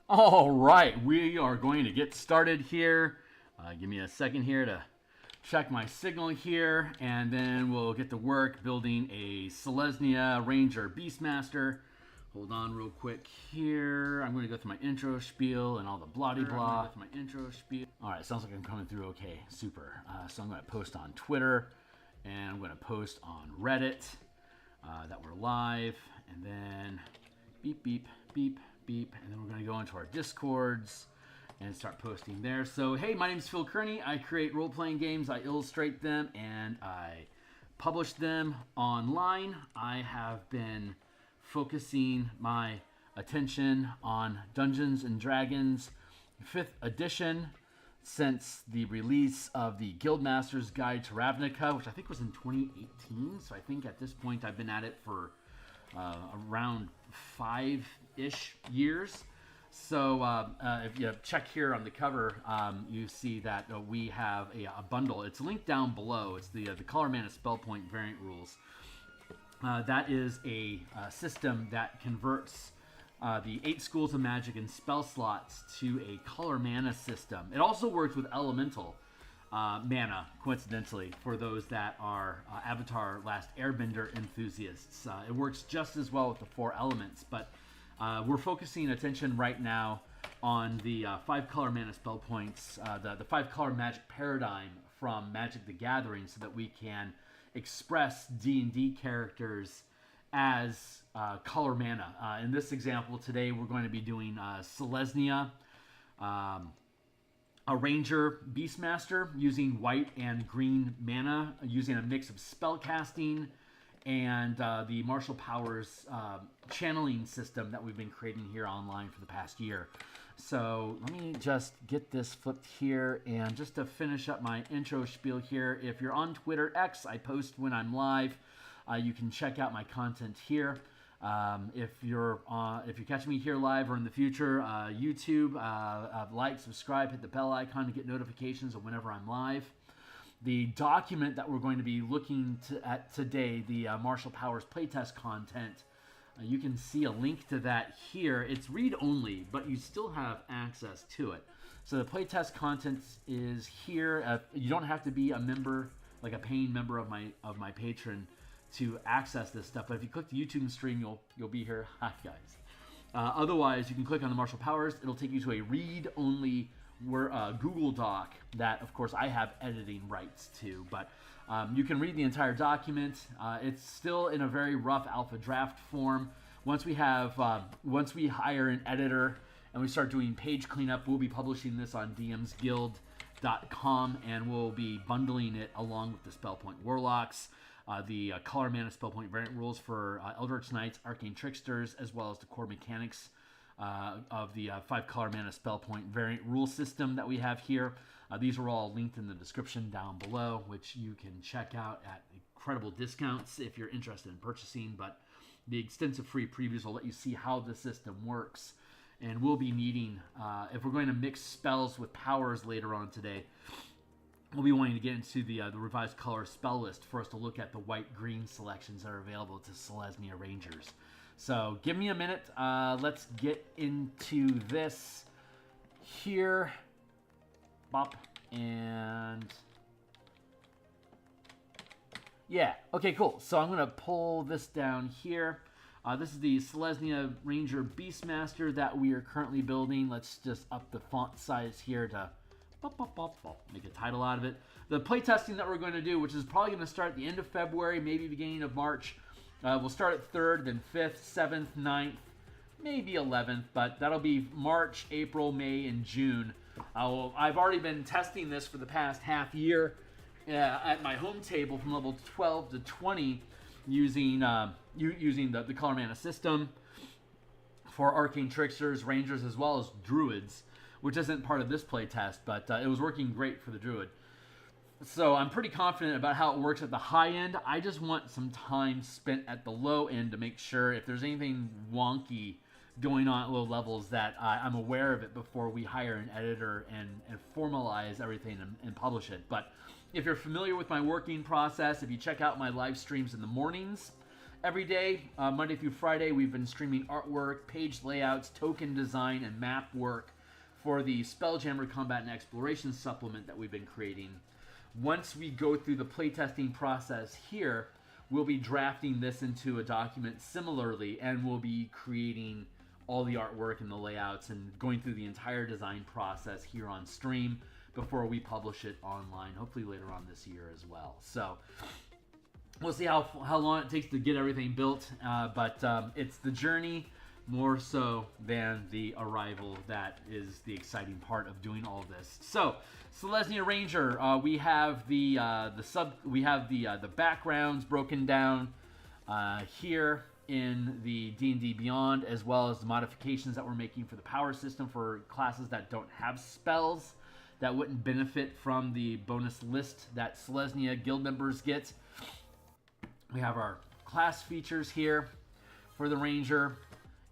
All right, we are going to get started here. Give me a second here to check my signal here, and then we'll get to work building a Selesnya Ranger Beastmaster. Hold on real quick here. I'm going to go through my intro spiel and all the blah-de-blah. All right, sounds like I'm coming through okay. Super. So I'm going to post on Twitter, and I'm going to post on Reddit that we're live, and then beep, beep, beep, beep, and then we're going to go into our Discords and start posting there. So, hey, my name is Phil Kearney. I create role-playing games, I illustrate them, and I publish them online. I have been focusing my attention on Dungeons and Dragons 5th edition since the release of the Guildmaster's Guide to Ravnica, which I think was in 2018. So I think at this point I've been at it for around 5-ish years. So if you check here on the cover, you see that we have a bundle. It's linked down below. It's the Color Mana Spell Point variant rules. That is a system that converts the 8 schools of magic and spell slots to a color mana system. It also works with elemental mana, coincidentally, for those that are Avatar Last Airbender enthusiasts. It works just as well with the 4 elements, but we're focusing attention right now on the 5 color mana spell points, the 5 color magic paradigm from Magic the Gathering, so that we can express D&D characters as color mana. In this example today, we're going to be doing Selesnya, a Ranger Beastmaster, using white and green mana, using a mix of spellcasting and the martial powers channeling system that we've been creating here online for the past year. So let me just get this flipped here, and just to finish up my intro spiel here, if you're on Twitter X, I post when I'm live. You can check out my content here. If you're catching me here live or in the future, YouTube, like, subscribe, hit the bell icon to get notifications of whenever I'm live. The document that we're going to be looking at today, the Martial Powers playtest content, you can see a link to that here. It's read-only, but you still have access to it. So the playtest content is here. You don't have to be a member, like a paying member of my Patreon, to access this stuff. But if you click the YouTube stream, you'll be here. Hi, guys. Otherwise, you can click on the Martial Powers. It'll take you to a read-only Google Doc that, of course, I have editing rights to. But you can read the entire document. It's still in a very rough alpha draft form. Once we hire an editor and we start doing page cleanup, we'll be publishing this on DMsGuild.com, and we'll be bundling it along with the Spellpoint Warlocks, the Color Mana Spellpoint variant rules for Eldritch Knights, Arcane Tricksters, as well as the core mechanics of the 5 color mana spell point variant rule system that we have here. These are all linked in the description down below, which you can check out at incredible discounts if you're interested in purchasing. But the extensive free previews will let you see how the system works. And we'll be needing, if we're going to mix spells with powers later on today, we'll be wanting to get into the revised color spell list for us to look at the white-green selections that are available to Selesnya Rangers. So give me a minute. Let's get into this here. Bop. And yeah. Okay, cool. So I'm going to pull this down here. This is the Selesnya Ranger Beastmaster that we are currently building. Let's just up the font size here to make a title out of it. The playtesting that we're going to do, which is probably going to start at the end of February, maybe beginning of March. We'll start at 3rd, then 5th, 7th, 9th, maybe 11th, but that'll be March, April, May, and June. I've already been testing this for the past half year at my home table from level 12 to 20 using the Color Mana system for Arcane Tricksters, Rangers, as well as Druids, which isn't part of this playtest, but it was working great for the Druid. So I'm pretty confident about how it works at the high end. I just want some time spent at the low end to make sure if there's anything wonky going on at low levels that I'm aware of it before we hire an editor and formalize everything and publish it. But if you're familiar with my working process, if you check out my live streams in the mornings every day, Monday through Friday, we've been streaming artwork, page layouts, token design, and map work for the Spelljammer Combat and Exploration supplement that we've been creating. Once we go through the playtesting process here, we'll be drafting this into a document similarly, and we'll be creating all the artwork and the layouts and going through the entire design process here on stream before we publish it online, hopefully later on this year as well. So we'll see how long it takes to get everything built, but it's the journey more so than the arrival that is the exciting part of doing all of this. So Selesnya Ranger, we have the backgrounds broken down here in the D&D Beyond, as well as the modifications that we're making for the power system for classes that don't have spells that wouldn't benefit from the bonus list that Selesnya guild members get. We have our class features here for the Ranger,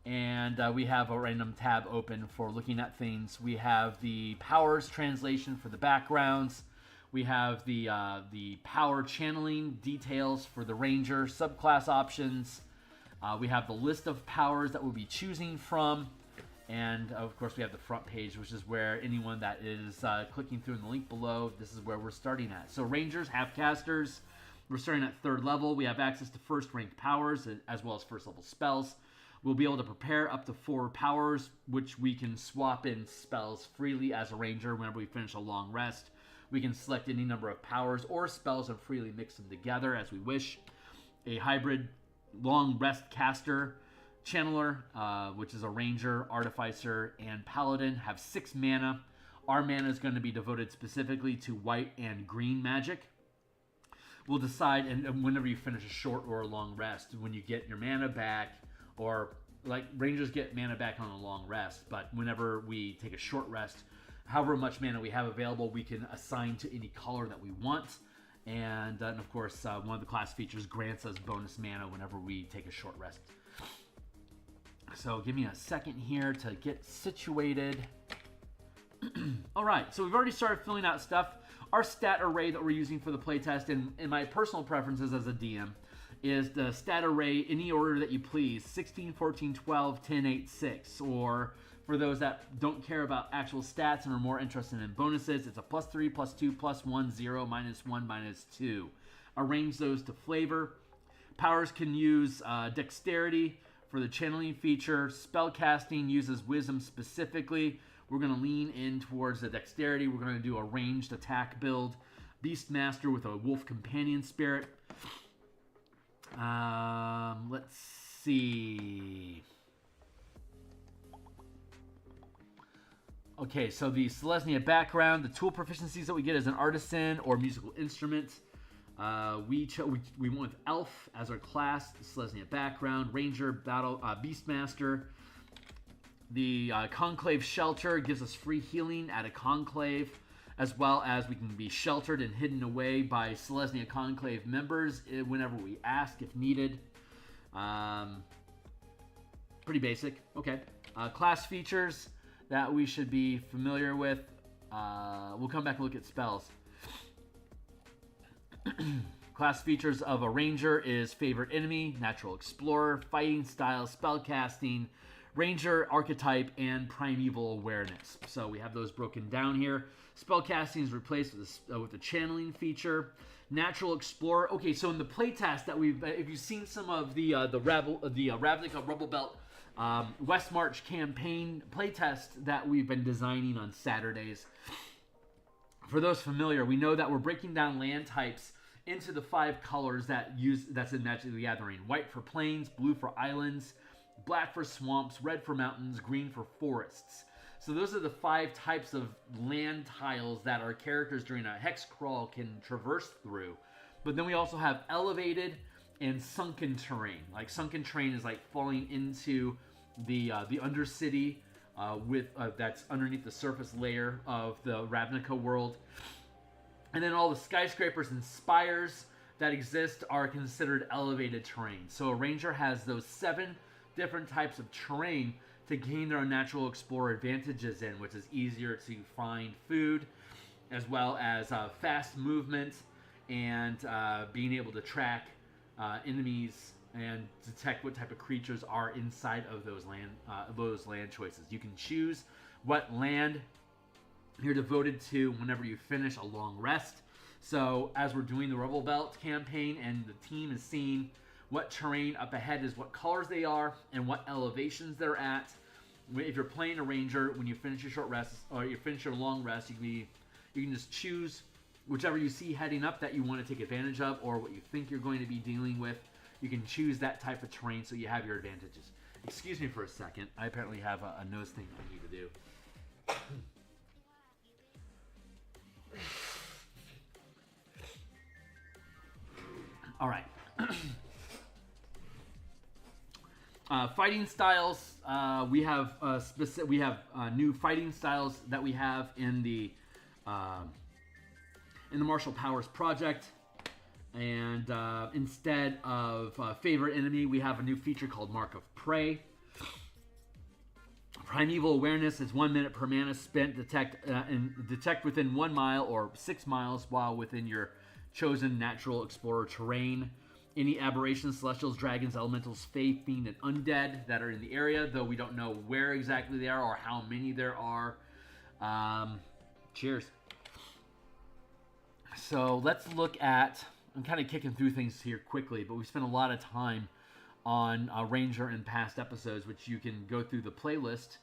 and we have a random tab open for looking at things. We have the powers translation for the backgrounds. We have the power channeling details for the Ranger, subclass options. We have the list of powers that we'll be choosing from. And of course, we have the front page, which is where anyone that is clicking through in the link below, this is where we're starting at. So Rangers, half-casters, we're starting at 3rd level. We have access to first-ranked powers as well as first-level spells. We'll be able to prepare up to 4 powers, which we can swap in spells freely as a Ranger whenever we finish a long rest. We can select any number of powers or spells and freely mix them together as we wish. A hybrid long rest caster, channeler, which is a Ranger, artificer, and paladin, have 6 mana. Our mana is going to be devoted specifically to white and green magic. We'll decide, and whenever you finish a short or a long rest, when you get your mana back, or like Rangers get mana back on a long rest, but whenever we take a short rest, however much mana we have available, we can assign to any color that we want. And of course, one of the class features grants us bonus mana whenever we take a short rest. So give me a second here to get situated. All right, so we've already started filling out stuff. Our stat array that we're using for the playtest, and my personal preferences as a DM, is the stat array any order that you please: 16, 14, 12, 10, 8, 6. Or for those that don't care about actual stats and are more interested in bonuses, it's a +3, +2, +1, 0, -1, -2. Arrange those to flavor. Powers can use dexterity for the channeling feature. Spellcasting uses wisdom specifically. We're going to lean in towards the dexterity. We're going to do a ranged attack build. Beastmaster with a wolf companion spirit. Let's see. Okay, so the Selesnya background, the tool proficiencies that we get as an artisan or musical instrument. We went with Elf as our class, the Selesnya background, Ranger, Battle, Beastmaster. The Conclave Shelter gives us free healing at a Conclave, as well as we can be sheltered and hidden away by Selesnya Conclave members whenever we ask if needed. Pretty basic. Okay. Class features that we should be familiar with. We'll come back and look at spells. Class features of a Ranger is favorite enemy, natural explorer, fighting style, spellcasting, Ranger archetype, and primeval awareness. So we have those broken down here. Spellcasting is replaced with the channeling feature. Natural explorer. Okay, so in the playtest that if you've seen some of the Ravnica Rubble Belt West March campaign playtest that we've been designing on Saturdays. For those familiar, we know that we're breaking down land types into the 5 colors that's in Magic the Gathering. White for plains, blue for islands, black for swamps, red for mountains, green for forests. So those are the 5 types of land tiles that our characters during a hex crawl can traverse through. But then we also have elevated and sunken terrain. Like sunken terrain is like falling into the undercity that's underneath the surface layer of the Ravnica world. And then all the skyscrapers and spires that exist are considered elevated terrain. So a Ranger has those 7 different types of terrain to gain their natural explorer advantages in, which is easier to find food, as well as fast movement and being able to track enemies and detect what type of creatures are inside of those land choices. You can choose what land you're devoted to whenever you finish a long rest. So as we're doing the Rebel Belt campaign and the team is seeing what terrain up ahead is, what colors they are, and what elevations they're at. If you're playing a ranger, when you finish your short rest or you finish your long rest, you can just choose whichever you see heading up that you want to take advantage of, or what you think you're going to be dealing with. You can choose that type of terrain so you have your advantages. Excuse me for a second. I apparently have a nose thing I need to do. All right. Fighting styles. We have new fighting styles that we have in the Martial Powers project, and instead of favorite enemy, we have a new feature called Mark of Prey. Primeval Awareness is 1 minute per mana spent. Detect within 1 mile or 6 miles while within your chosen natural explorer terrain. Any aberrations, celestials, dragons, elementals, fae, fiend, and undead that are in the area, though we don't know where exactly they are or how many there are. Cheers. So let's look at, I'm kind of kicking through things here quickly, but we spent a lot of time on Ranger in past episodes, which you can go through the playlist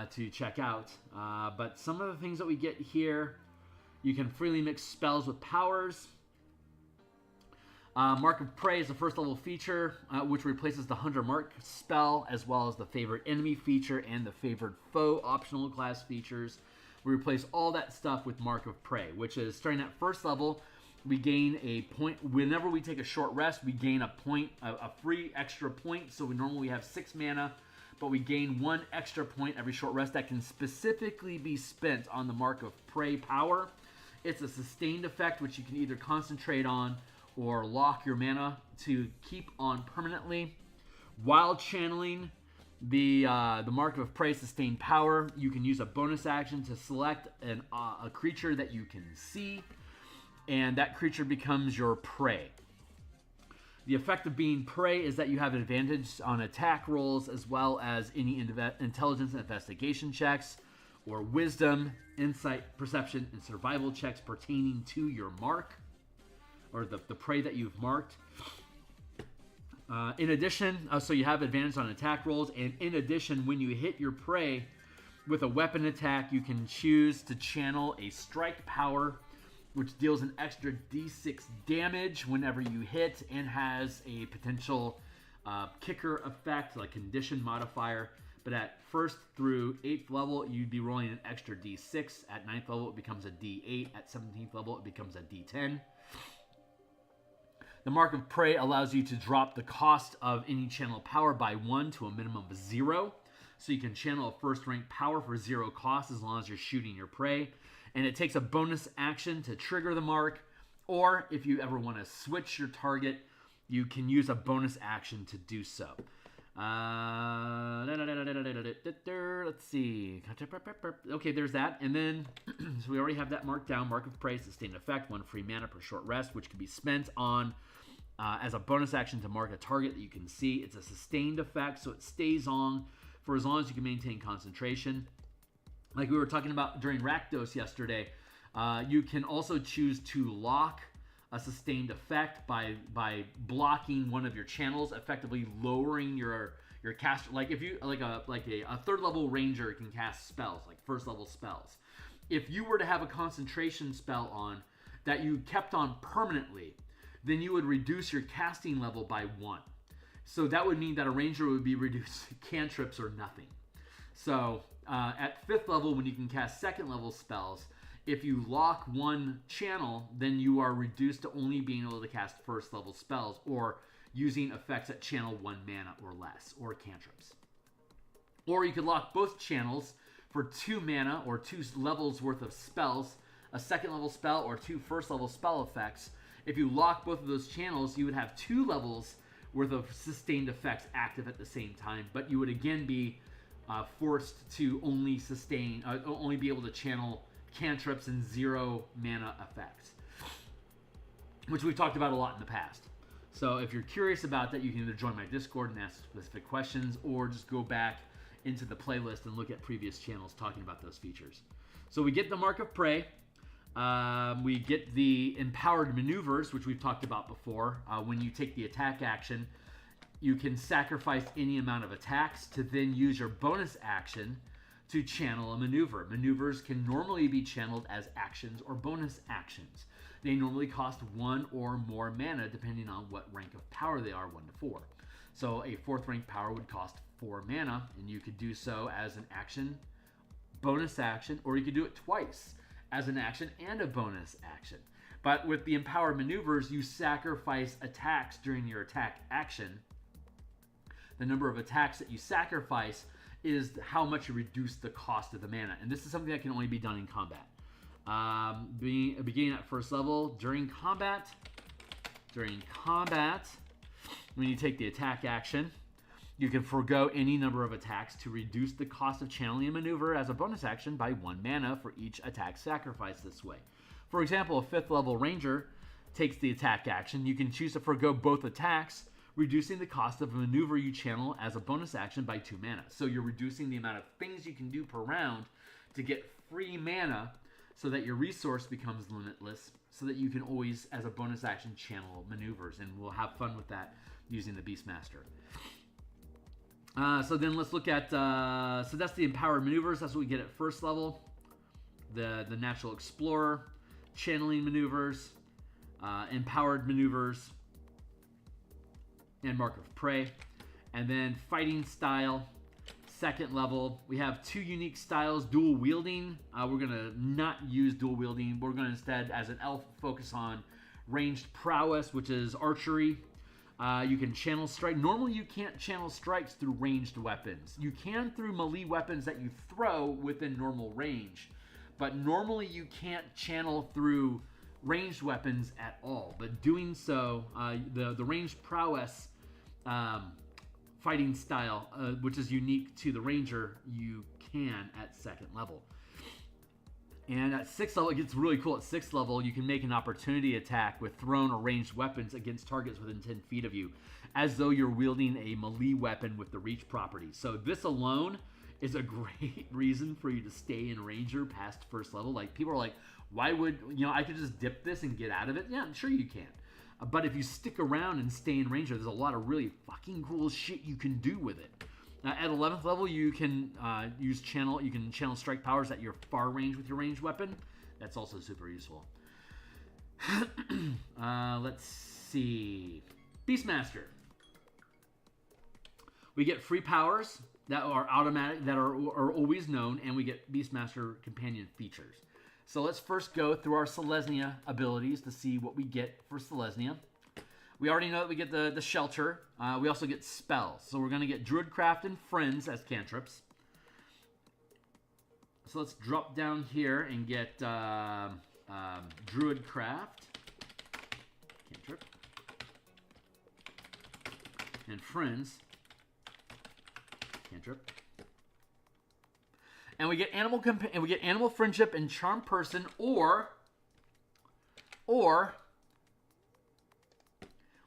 to check out. But some of the things that we get here, you can freely mix spells with powers. Mark of Prey is the first level feature, which replaces the Hunter Mark spell, as well as the favorite enemy feature and the favored foe optional class features. We replace all that stuff with Mark of Prey, which is starting at first level. We gain a point whenever we take a short rest. We gain a point, a free extra point. So we normally have 6 mana, but we gain 1 extra point every short rest that can specifically be spent on the Mark of Prey power. It's a sustained effect, which you can either concentrate on or lock your mana to keep on permanently. While channeling the Mark of Prey sustained power, you can use a bonus action to select a creature that you can see, and that creature becomes your prey. The effect of being prey is that you have advantage on attack rolls, as well as any intelligence and investigation checks, or wisdom, insight, perception, and survival checks pertaining to your mark, or the prey that you've marked. In addition, so you have advantage on attack rolls, and in addition, when you hit your prey with a weapon attack, you can choose to channel a strike power, which deals an extra d6 damage whenever you hit, and has a potential kicker effect, like condition modifier. But at 1st through 8th level, you'd be rolling an extra d6. At 9th level, it becomes a d8. At 17th level, it becomes a d10. The Mark of Prey allows you to drop the cost of any channel power by 1 to a minimum of 0. So you can channel a first rank power for 0 cost as long as you're shooting your prey. And it takes a bonus action to trigger the mark. Or if you ever want to switch your target, you can use a bonus action to do so. Let's see. Okay, there's that. And then, so we already have that marked down. Mark of Prey, sustained effect, 1 free mana per short rest, which can be spent on as a bonus action to mark a target that you can see. It's a sustained effect, so it stays on for as long as you can maintain concentration. Like we were talking about during Rakdos yesterday, you can also choose to lock a sustained effect by blocking one of your channels, effectively lowering your cast. Like if you a 3rd level ranger can cast spells, like 1st level spells. If you were to have a concentration spell on that you kept on permanently, then you would reduce your casting level by 1. So that would mean that a ranger would be reduced to cantrips or nothing. So at 5th level, when you can cast 2nd level spells, if you lock 1 channel, then you are reduced to only being able to cast 1st level spells, or using effects that channel 1 mana or less, or cantrips. Or you could lock both channels for 2 mana or 2 levels worth of spells, a 2nd level spell or 2 1st level spell effects. If you lock both of those channels, you would have 2 levels worth of sustained effects active at the same time, but you would again be forced to only be able to channel cantrips and 0 mana effects, which we've talked about a lot in the past. So if you're curious about that, you can either join my Discord and ask specific questions, or just go back into the playlist and look at previous channels talking about those features. So we get the Mark of Prey. We get the empowered maneuvers, which we've talked about before. When you take the attack action, you can sacrifice any amount of attacks to then use your bonus action to channel a maneuver. Maneuvers can normally be channeled as actions or bonus actions. They normally cost 1 or more mana depending on what rank of power they are, 1 to 4. So a 4th rank power would cost 4 mana, and you could do so as an action, bonus action, or you could do it twice as an action and a bonus action. But with the empowered maneuvers, you sacrifice attacks during your attack action. The number of attacks that you sacrifice is how much you reduce the cost of the mana. And this is something that can only be done in combat. Beginning at first level, during combat, when you take the attack action, you can forego any number of attacks to reduce the cost of channeling a maneuver as a bonus action by 1 mana for each attack sacrificed this way. For example, a 5th level ranger takes the attack action. You can choose to forego both attacks, reducing the cost of a maneuver you channel as a bonus action by 2 mana. So you're reducing the amount of things you can do per round to get free mana so that your resource becomes limitless, so that you can always, as a bonus action, channel maneuvers. And we'll have fun with that using the Beastmaster. So then let's look at, so that's the empowered maneuvers. That's what we get at first level. The natural explorer, channeling maneuvers, empowered maneuvers, and Mark of Prey. And then fighting style, 2nd level. We have 2 unique styles, dual wielding. We're gonna not use dual wielding. We're gonna instead, as an elf, focus on ranged prowess, which is archery. You can channel strike. Normally you can't channel strikes through ranged weapons. You can through melee weapons that you throw within normal range. But normally you can't channel through ranged weapons at all. But doing so, the ranged prowess fighting style, which is unique to the ranger, you can at 2nd level. And at 6th level, it gets really cool. At 6th level, you can make an opportunity attack with thrown or ranged weapons against targets within 10 feet of you, as though you're wielding a melee weapon with the reach property. So this alone is a great reason for you to stay in ranger past 1st level. Like, people are like, why would, I could just dip this and get out of it? Yeah, sure you can. But if you stick around and stay in ranger, there's a lot of really fucking cool shit you can do with it. At 11th level, you can channel strike powers at your far range with your ranged weapon. That's also super useful. Let's see. Beastmaster. We get free powers that are automatic, that are always known, and we get Beastmaster companion features. So let's first go through our Selesnya abilities to see what we get for Selesnya. We already know that we get the shelter. We also get spells. So we're going to get Druidcraft and Friends as cantrips. So let's drop down here and get Druidcraft, cantrip, and Friends, cantrip. And we get animal friendship and charm person, or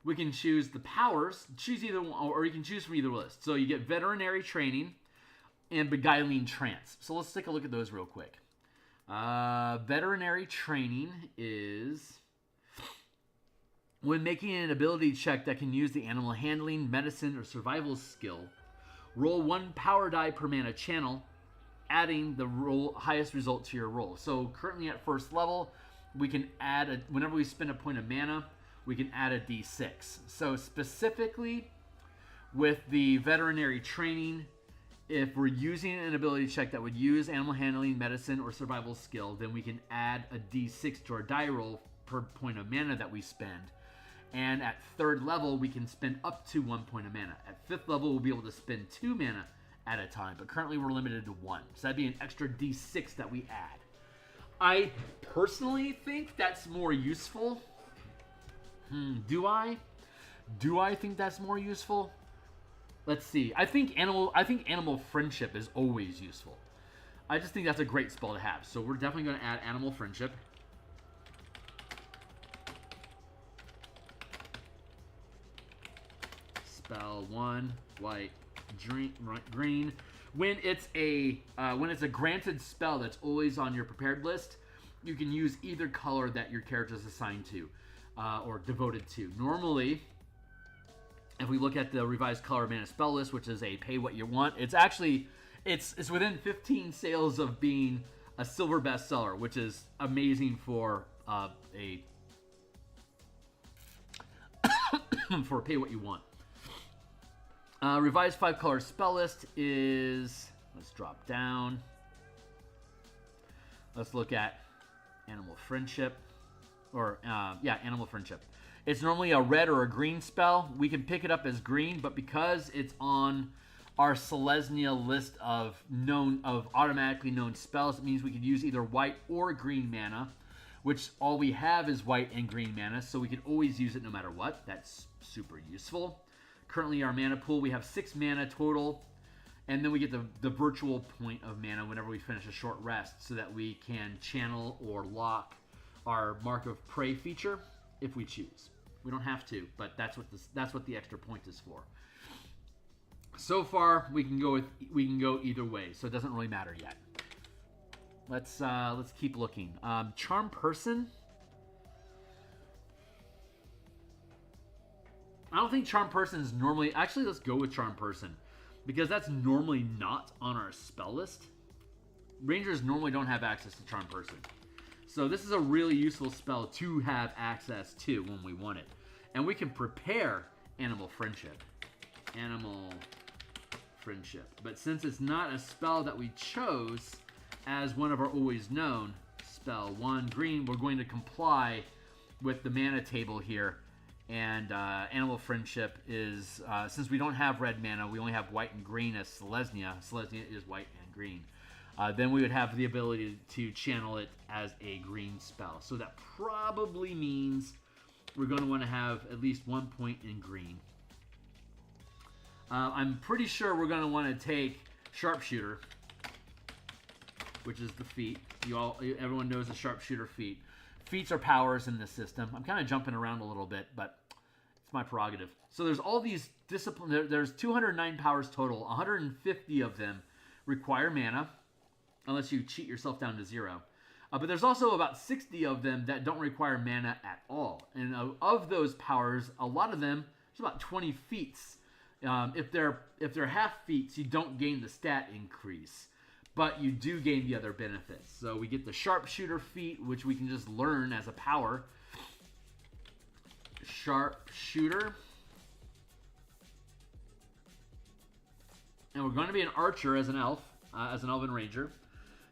we can choose the powers. Choose either one, or you can choose from either list. So you get veterinary training and beguiling trance. So let's take a look at those real quick. Veterinary training is when making an ability check that can use the animal handling, medicine, or survival skill. Roll 1 power die per mana channel, adding the highest result to your roll. So currently at 1st level, we can add, whenever we spend a point of mana, we can add a d6. So specifically with the veterinary training, if we're using an ability check that would use animal handling, medicine, or survival skill, then we can add a d6 to our die roll per point of mana that we spend. And at 3rd level, we can spend up to 1 point of mana. At 5th level, we'll be able to spend 2 mana at a time, but currently we're limited to 1. So that'd be an extra d6 that we add. I personally think that's more useful. Do I? Do I think that's more useful? Let's see. I think animal friendship is always useful. I just think that's a great spell to have. So we're definitely going to add animal friendship. spell 1 white green. When it's a granted spell that's always on your prepared list, you can use either color that your character is assigned to or devoted to. Normally, if we look at the revised color mana spell list, which is a pay what you want, it's actually it's within 15 sales of being a silver bestseller, which is amazing for a for pay what you want. Revised 5-color spell list is, let's drop down. Let's look at Animal Friendship, or Animal Friendship. It's normally a red or a green spell. We can pick it up as green, but because it's on our Selesnya list of automatically known spells, it means we could use either white or green mana, which all we have is white and green mana, so we can always use it no matter what. That's super useful. Currently, our mana pool, we have 6 mana total, and then we get the virtual point of mana whenever we finish a short rest, so that we can channel or lock our Mark of Prey feature if we choose. We don't have to, but that's what the extra point is for. So far, we can go either way, so it doesn't really matter yet. Let's keep looking. Charm Person. I don't think Charm Person is normally... Actually, let's go with Charm Person, because that's normally not on our spell list. Rangers normally don't have access to Charm Person. So this is a really useful spell to have access to when we want it. And we can prepare Animal Friendship. Animal Friendship. But since it's not a spell that we chose as one of our always known, spell 1 green, we're going to comply with the mana table here. And Animal Friendship is, since we don't have red mana, we only have white and green as Selesnya. Selesnya is white and green. Then we would have the ability to channel it as a green spell. So that probably means we're going to want to have at least 1 point in green. I'm pretty sure we're going to want to take Sharpshooter, which is the feat. Everyone knows the Sharpshooter feat. Feats are powers in this system. I'm kind of jumping around a little bit, but it's my prerogative. So there's all these disciplines. There's 209 powers total. 150 of them require mana, unless you cheat yourself down to 0. But there's also about 60 of them that don't require mana at all. And of those powers, a lot of them, there's about 20 feats. If they're half feats, you don't gain the stat increase, but you do gain the other benefits. So we get the Sharpshooter feat, which we can just learn as a power. Sharpshooter. And we're going to be an archer as an elf, as an elven ranger.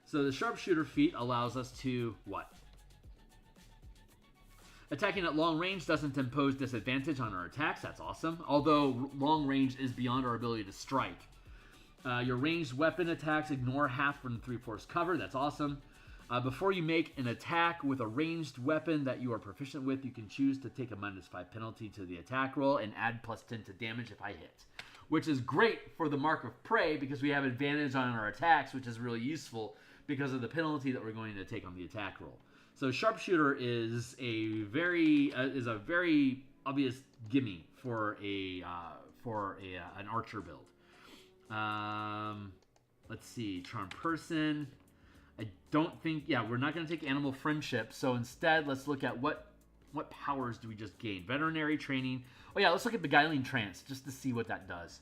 So the Sharpshooter feat allows us to what? Attacking at long range doesn't impose disadvantage on our attacks. That's awesome. Although long range is beyond our ability to strike. Your ranged weapon attacks ignore half from 3/4 cover. That's awesome. Before you make an attack with a ranged weapon that you are proficient with, you can choose to take a -5 penalty to the attack roll and add +10 to damage if I hit. Which is great for the Mark of Prey because we have advantage on our attacks, which is really useful because of the penalty that we're going to take on the attack roll. So Sharpshooter is a very obvious gimme for an archer build. Let's see, Charm Person. I don't think, we're not going to take Animal Friendship. So instead, let's look at what powers do we just gain? Veterinary training. Oh yeah, let's look at Beguiling Trance just to see what that does.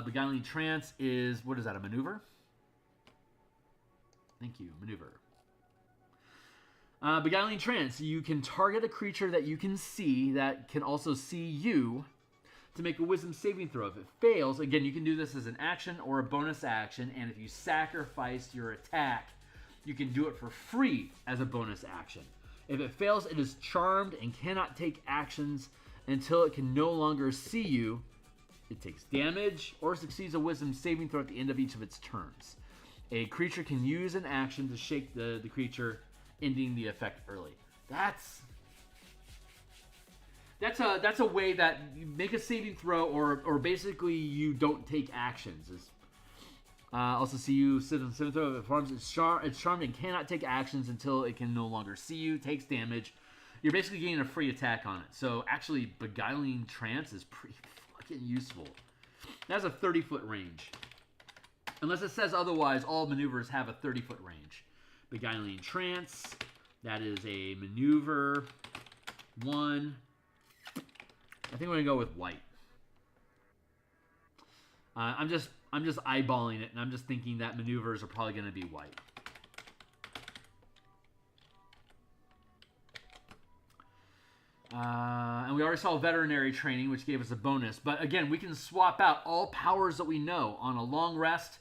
Beguiling Trance is, what is that, a maneuver? Thank you, maneuver. Beguiling Trance. You can target a creature that you can see that can also see you to make a wisdom saving throw. If it fails, again, you can do this as an action or a bonus action, and if you sacrifice your attack, you can do it for free as a bonus action. If it fails, it is charmed and cannot take actions until it can no longer see you. It takes damage or succeeds a wisdom saving throw at the end of each of its turns. A creature can use an action to shake the creature, ending the effect early. That's a way that you make a saving throw, or basically you don't take actions. Also see you sit on saving throw. If it forms, it's charmed and cannot take actions until it can no longer see you. Takes damage. you're basically getting a free attack on it. So actually, Beguiling Trance is pretty fucking useful. It has a 30-foot range. Unless it says otherwise, all maneuvers have a 30-foot range. Beguiling Trance, that is a maneuver 1. I think we're gonna go with white. I'm just eyeballing it, and I'm just thinking that maneuvers are probably gonna be white. And we already saw veterinary training, which gave us a bonus. But again, we can swap out all powers that we know on a long rest,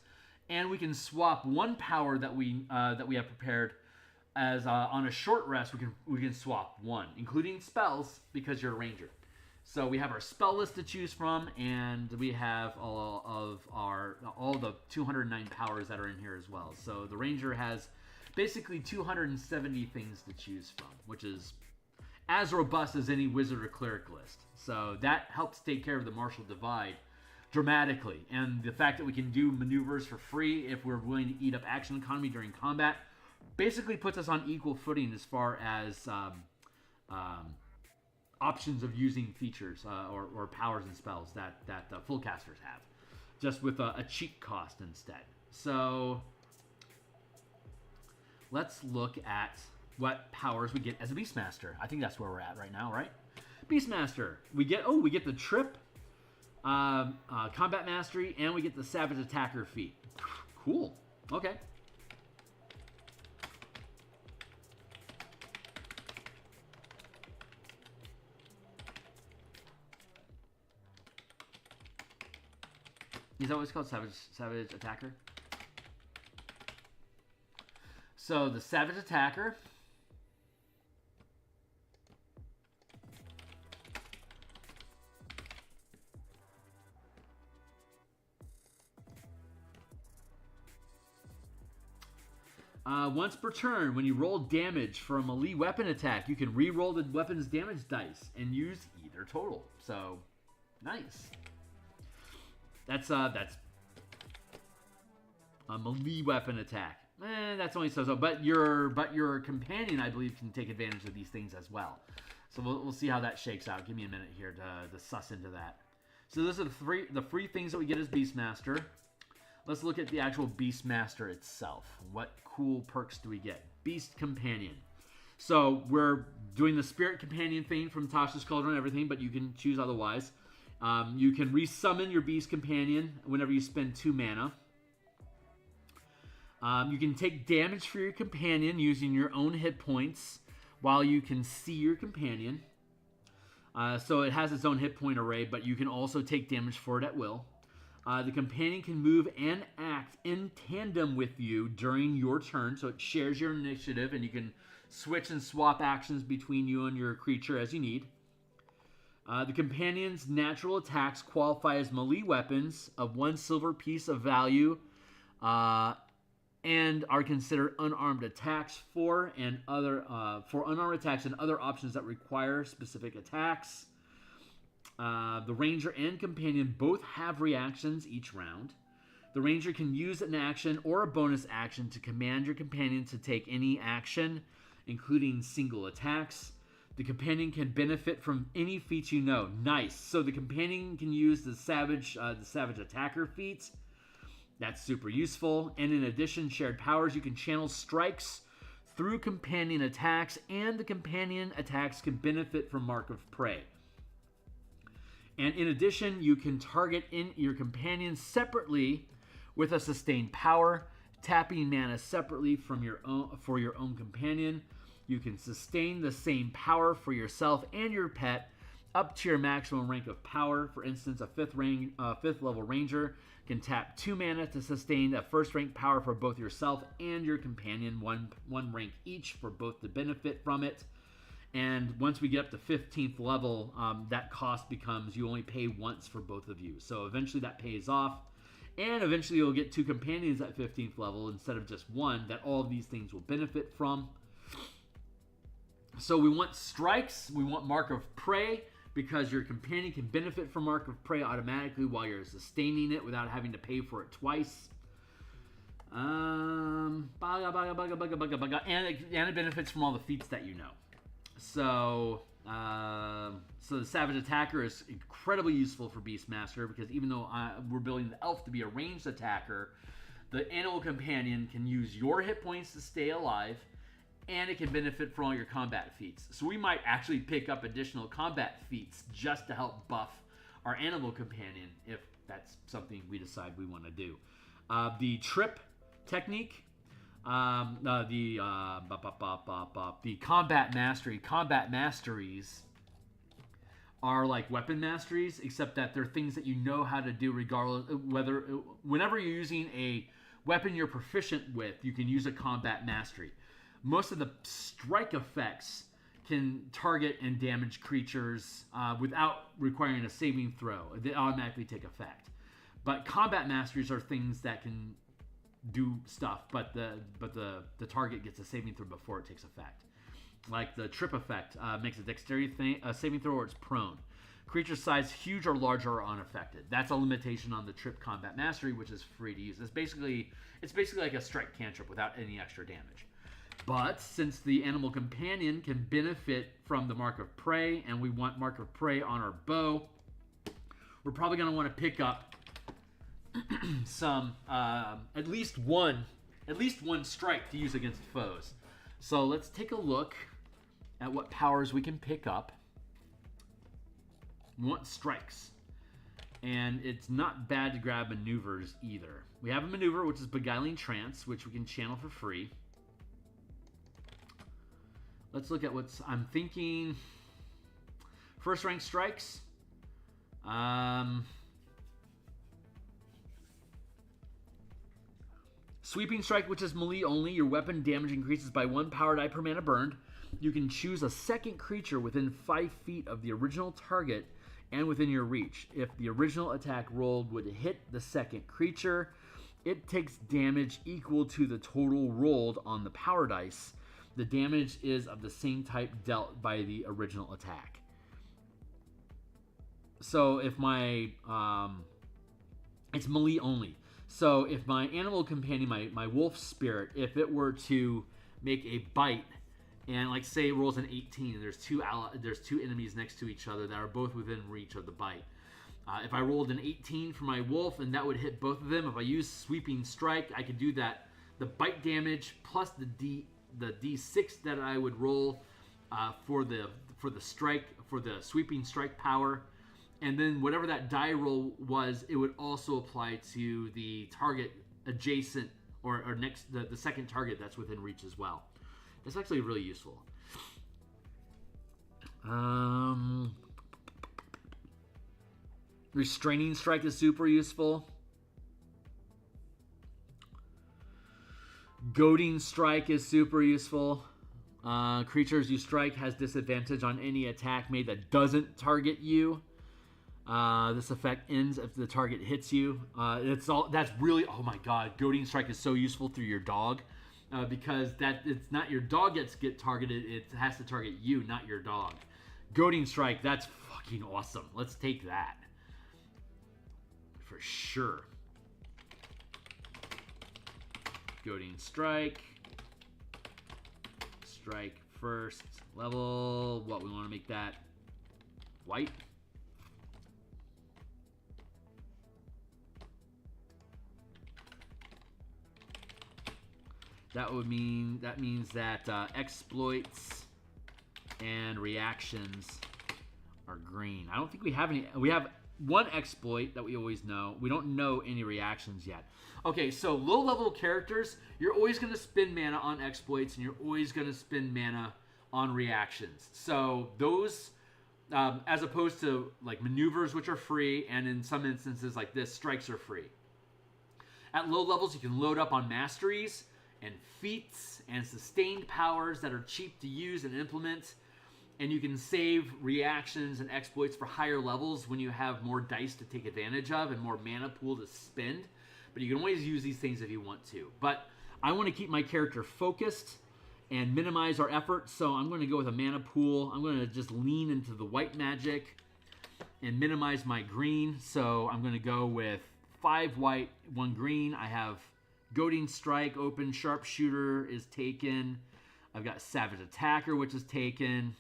and we can swap one power that we have prepared as on a short rest. We can swap one, including spells, because you're a ranger. So we have our spell list to choose from, and we have all the 209 powers that are in here as well. So the ranger has basically 270 things to choose from, which is as robust as any wizard or cleric list. So that helps take care of the martial divide dramatically. And the fact that we can do maneuvers for free if we're willing to eat up action economy during combat basically puts us on equal footing as far as options of using features or powers and spells that full casters have, just with a cheat cost instead. So let's look at what powers we get as a Beastmaster. I think that's where we're at right now, right? Beastmaster. We get the trip, combat mastery, and we get the savage attacker feat. Cool. Okay. Is that what it's called? Savage attacker? So the savage attacker once per turn, when you roll damage for a melee weapon attack, you can re-roll the weapon's damage dice and use either total. So, nice. That's a melee weapon attack. That's only so. But your companion, I believe, can take advantage of these things as well. So we'll see how that shakes out. Give me a minute here to suss into that. So those are the free things that we get as Beastmaster. Let's look at the actual Beastmaster itself. What cool perks do we get? Beast Companion. So we're doing the Spirit Companion thing from Tasha's Cauldron and everything, but you can choose otherwise. You can resummon your Beast Companion whenever you spend 2 mana. You can take damage for your companion using your own hit points while you can see your companion. So it has its own hit point array, but you can also take damage for it at will. The companion can move and act in tandem with you during your turn, so it shares your initiative, and you can switch and swap actions between you and your creature as you need. The companion's natural attacks qualify as melee weapons of 1 silver piece of value, and are considered unarmed attacks for unarmed attacks and other options that require specific attacks. The ranger and companion both have reactions each round. The ranger can use an action or a bonus action to command your companion to take any action, including single attacks. The companion can benefit from any feat you know. Nice. So the companion can use the savage attacker feat. That's super useful. And in addition, shared powers, you can channel strikes through companion attacks, and the companion attacks can benefit from Mark of Prey. And in addition, you can target in your companion separately with a sustained power, tapping mana separately from your own companion. You can sustain the same power for yourself and your pet up to your maximum rank of power. For instance, a 5th level ranger can tap 2 mana to sustain a 1st rank power for both yourself and your companion, one rank each for both to benefit from it. And once we get up to 15th level, that cost becomes you only pay once for both of you. So eventually that pays off. And eventually you'll get 2 companions at 15th level instead of just 1 that all of these things will benefit from. So we want strikes, we want Mark of Prey, because your companion can benefit from Mark of Prey automatically while you're sustaining it without having to pay for it twice. And it benefits from all the feats that you know. So the Savage Attacker is incredibly useful for Beastmaster because even though we're building the Elf to be a ranged attacker, the Animal Companion can use your hit points to stay alive, and it can benefit from all your combat feats. So we might actually pick up additional combat feats just to help buff our Animal Companion if that's something we decide we want to do. The Trip technique, the combat masteries are like weapon masteries, except that they're things that you know how to do regardless whenever you're using a weapon you're proficient with, you can use a combat mastery. Most of the strike effects can target and damage creatures without requiring a saving throw. They automatically take effect. But combat masteries are things that can do stuff, but the target gets a saving throw before it takes effect. Like the Trip effect makes a dexterity saving throw or it's prone. Creature size huge or large are unaffected. That's a limitation on the Trip combat mastery, which is free to use. It's basically like a strike cantrip without any extra damage. But since the Animal Companion can benefit from the Mark of Prey, and we want Mark of Prey on our bow, we're probably going to want to pick up some at least one strike to use against foes. So let's take a look at what powers we can pick up. We want strikes, and it's not bad to grab maneuvers either. We have a maneuver, which is Beguiling Trance, which we can channel for free. Let's look at I'm thinking. First rank strikes. Sweeping Strike, which is melee only. Your weapon damage increases by 1 power die per mana burned. You can choose a second creature within 5 feet of the original target and within your reach. If the original attack rolled would hit the second creature, it takes damage equal to the total rolled on the power dice. The damage is of the same type dealt by the original attack. So if my... it's melee only. So if my Animal Companion, my Wolf Spirit, if it were to make a bite, and like say it rolls an 18, and there's two enemies next to each other that are both within reach of the bite. If I rolled an 18 for my Wolf, and that would hit both of them, if I use Sweeping Strike, I could do that. The bite damage plus the D6 that I would roll for the Sweeping Strike power, and then whatever that die roll was, it would also apply to the target adjacent or next the second target that's within reach as well. That's actually really useful. Restraining Strike is super useful. Goading Strike is super useful. Creatures you strike has disadvantage on any attack made that doesn't target you. This effect ends if the target hits you. That's really, oh my god, Goading Strike is so useful through your dog. Because it's not your dog get targeted, it has to target you, not your dog. Goading Strike, that's fucking awesome. Let's take that. For sure. Goading Strike. Strike first level. What, we want to make that white? That means that exploits and reactions are green. I don't think we have any. We have one exploit that we always know. We don't know any reactions yet. Okay, so low-level characters, you're always going to spend mana on exploits, and you're always going to spend mana on reactions. So those, as opposed to like maneuvers, which are free, and in some instances like this, strikes are free. At low levels, you can load up on masteries and feats and sustained powers that are cheap to use and implement, and you can save reactions and exploits for higher levels when you have more dice to take advantage of and more mana pool to spend. But you can always use these things if you want to. But I want to keep my character focused and minimize our effort, so I'm going to go with a mana pool. I'm going to just lean into the white magic and minimize my green. So I'm going to go with 5 white, 1 green. I have Goading Strike, Open Sharpshooter is taken. I've got Savage Attacker, which is taken.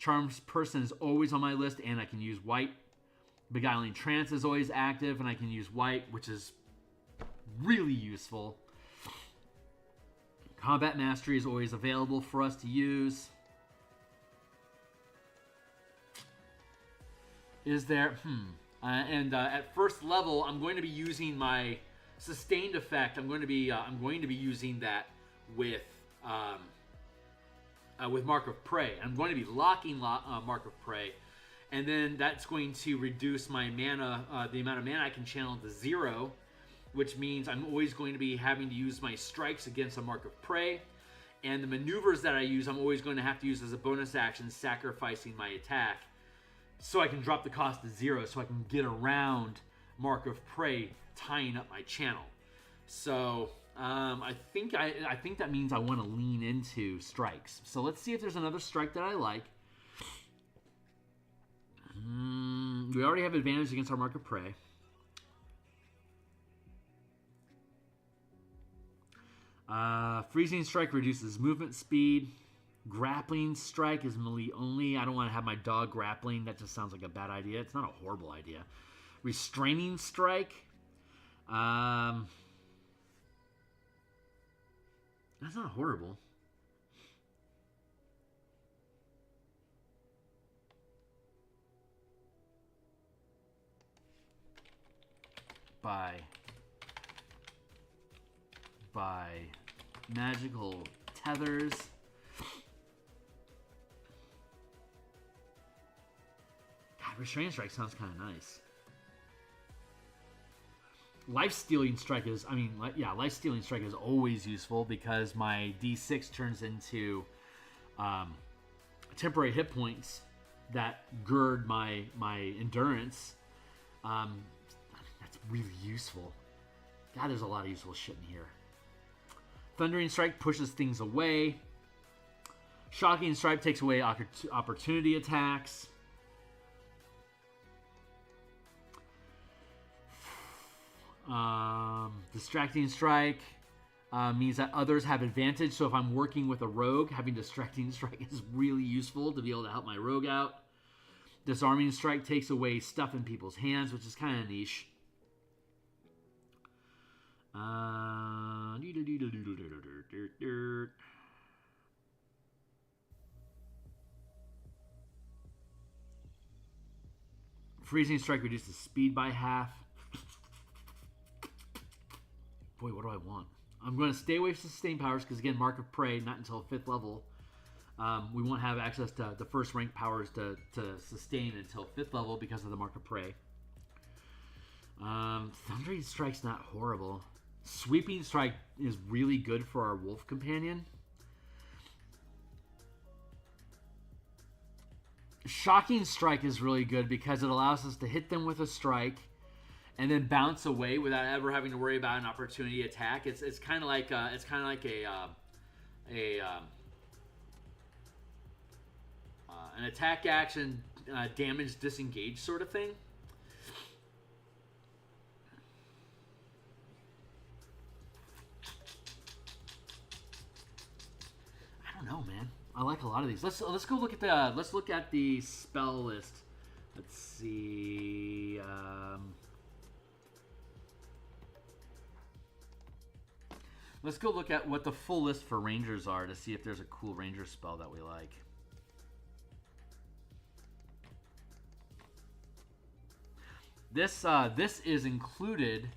Charms Person is always on my list, and I can use white. Beguiling Trance is always active, and I can use white, which is really useful. Combat Mastery is always available for us to use. Is there... at first level, I'm going to be using my sustained effect. I'm going to be using that with Mark of Prey. I'm going to be locking Mark of Prey, and then that's going to reduce my mana, the amount of mana I can channel to 0, which means I'm always going to be having to use my strikes against a Mark of Prey, and the maneuvers that I use, I'm always going to have to use as a bonus action, sacrificing my attack, so I can drop the cost to 0, so I can get around Mark of Prey tying up my channel. So I think that means I want to lean into strikes. So let's see if there's another strike that I like. We already have advantage against our Mark of Prey. Freezing Strike reduces movement speed. Grappling Strike is melee only. I don't want to have my dog grappling. That just sounds like a bad idea. It's not a horrible idea. Restraining Strike. That's not horrible. By magical tethers. God, Restraining Strike sounds kind of nice. Life-Stealing Strike is, Life-Stealing Strike is always useful because my D6 turns into temporary hit points that gird my endurance. That's really useful. God, there's a lot of useful shit in here. Thundering Strike pushes things away. Shocking Strike takes away opportunity attacks. Distracting Strike means that others have advantage. So if I'm working with a rogue, having Distracting Strike is really useful to be able to help my rogue out. Disarming Strike takes away stuff in people's hands, which is kind of niche. Freezing Strike reduces speed by half. Boy, what do I want? I'm going to stay away from Sustain Powers because, again, Mark of Prey, not until 5th level. We won't have access to the first rank powers to sustain until 5th level because of the Mark of Prey. Thundering Strike's not horrible. Sweeping Strike is really good for our Wolf Companion. Shocking Strike is really good because it allows us to hit them with a strike and then bounce away without ever having to worry about an opportunity attack. It's kind of like an attack action damage disengage sort of thing. I don't know, man. I like a lot of these. Let's go look at the spell list. Let's see. Let's go look at what the full list for Rangers are to see if there's a cool Ranger spell that we like. This is included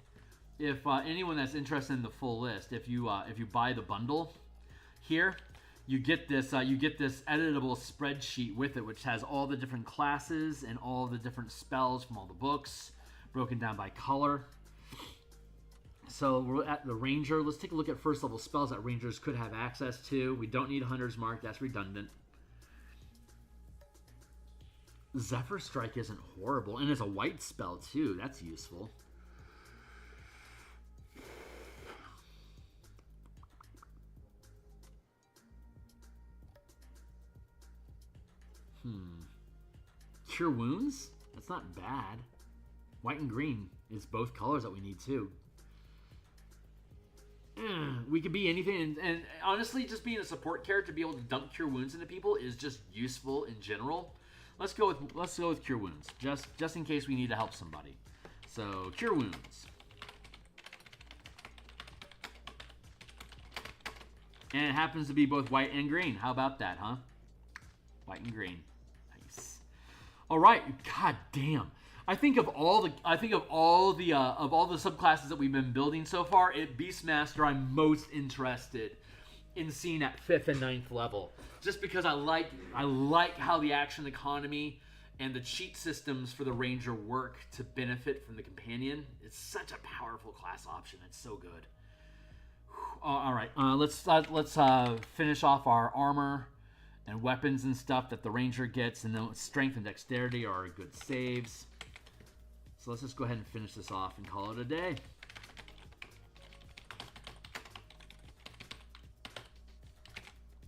if anyone that's interested in the full list. If you buy the bundle here, you get this editable spreadsheet with it, which has all the different classes and all the different spells from all the books, broken down by color. So we're at the Ranger. Let's take a look at first level spells that Rangers could have access to. We don't need Hunter's Mark. That's redundant. Zephyr Strike isn't horrible. And it's a white spell too. That's useful. Cure Wounds? That's not bad. White and green is both colors that we need too. we could be anything, and honestly, just being a support character, to be able to dump cure wounds into people is just useful in general. Let's go with cure wounds, just in case we need to help somebody. So cure wounds, and it happens to be both white and green. How about that, huh? White and green, nice. All right, god damn. I think of all the subclasses that we've been building so far, at Beastmaster, I'm most interested in seeing at 5th and 9th level, just because I like how the action economy and the cheat systems for the ranger work to benefit from the companion. It's such a powerful class option. It's so good. All right, let's finish off our armor and weapons and stuff that the ranger gets, and then strength and dexterity are good saves. So let's just go ahead and finish this off and call it a day.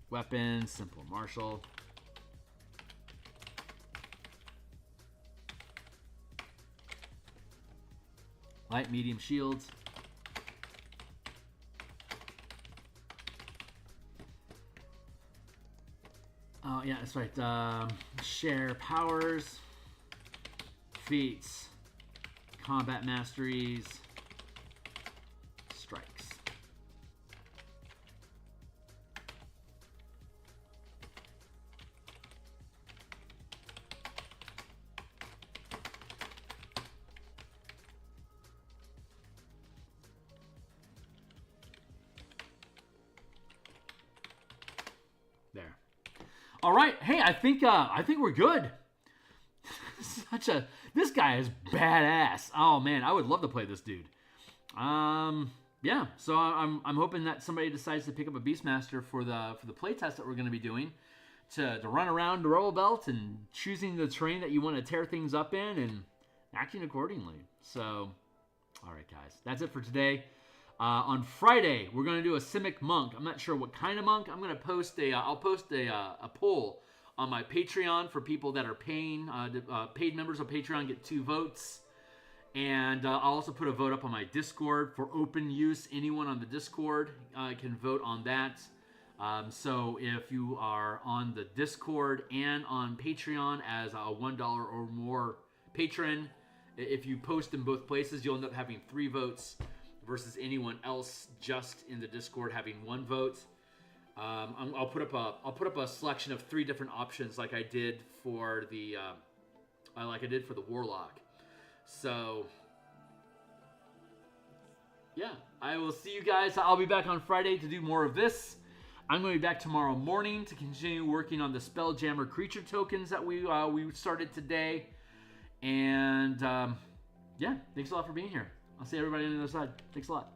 Weapons, simple martial. Light, medium shields. Oh, yeah, that's right. Share powers. Feats. Combat masteries, strikes. There. All right. Hey, I think we're good. This guy is badass. Oh man, I would love to play this dude. Yeah. So I'm hoping that somebody decides to pick up a Beastmaster for the playtest that we're going to be doing, to run around the Rebel Belt and choosing the terrain that you want to tear things up in and acting accordingly. So, all right, guys, that's it for today. On Friday, we're going to do a Simic Monk. I'm not sure what kind of monk. I'm going to post I'll post a poll on my Patreon for people that are paying. Paid members of Patreon get 2 votes. And I'll also put a vote up on my Discord for open use. Anyone on the Discord can vote on that. So if you are on the Discord and on Patreon as a $1 or more patron, if you post in both places, you'll end up having 3 votes versus anyone else just in the Discord having 1 vote. I'll put up a selection of 3 different options, like I did for the Warlock. So yeah, I will see you guys. I'll be back on Friday to do more of this. I'm going to be back tomorrow morning to continue working on the Spelljammer creature tokens that we started today. And yeah, thanks a lot for being here. I'll see everybody on the other side. Thanks a lot.